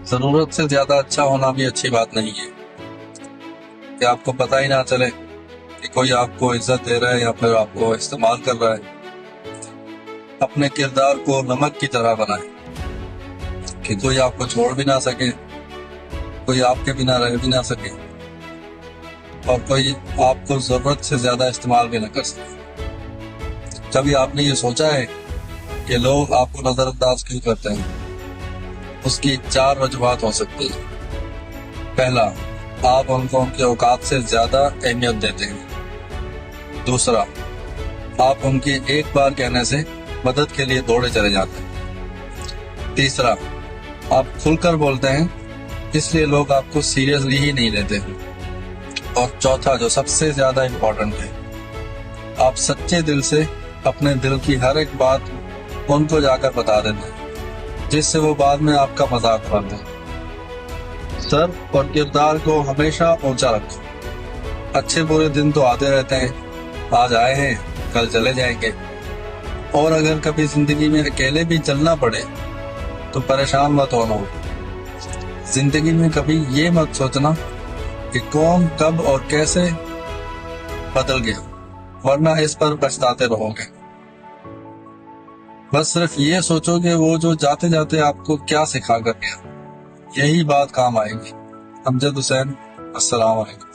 ضرورت سے زیادہ اچھا ہونا بھی اچھی بات نہیں ہے کہ آپ کو پتہ ہی نہ چلے کہ کوئی آپ کو عزت دے رہا ہے یا پھر آپ کو استعمال کر رہا ہے۔ اپنے کردار کو نمک کی طرح بنائیں کہ کوئی آپ کو چھوڑ بھی نہ سکے، کوئی آپ کے بنا رہ بھی نہ سکے، اور کوئی آپ کو ضرورت سے زیادہ استعمال بھی نہ کر سکے۔ کبھی آپ نے یہ سوچا ہے کہ لوگ آپ کو نظر انداز کیوں کرتے ہیں؟ اس کی 4 وجوہات ہو سکتی ہیں۔ پہلا، آپ ان کو ان کے اوقات سے زیادہ اہمیت دیتے ہیں۔ دوسرا، آپ ان کی ایک بار کہنے سے مدد کے لیے دوڑے چلے جاتے ہیں۔ تیسرا، آپ کھل کر بولتے ہیں اس لیے لوگ آپ کو سیریسلی ہی نہیں لیتے ہیں۔ اور چوتھا، جو سب سے زیادہ امپورٹنٹ ہے، آپ سچے دل سے اپنے دل کی ہر ایک بات ان کو جا کر بتا دیتے ہیں، جس سے وہ بعد میں آپ کا مذاق اڑاتے ہیں۔ سر اور کردار کو ہمیشہ اونچا رکھو۔ اچھے برے دن تو آتے رہتے ہیں، آج آئے ہیں کل چلے جائیں گے، اور اگر کبھی زندگی میں اکیلے بھی چلنا پڑے تو پریشان مت ہونا۔ زندگی میں کبھی یہ مت سوچنا کہ کون کب اور کیسے بدل گیا، ورنہ اس پر پچھتاتے رہو گے۔ بس صرف یہ سوچو کہ وہ جو جاتے جاتے آپ کو کیا سکھا کر گیا، یہی بات کام آئے گی۔ امجد حسین، السلام علیکم۔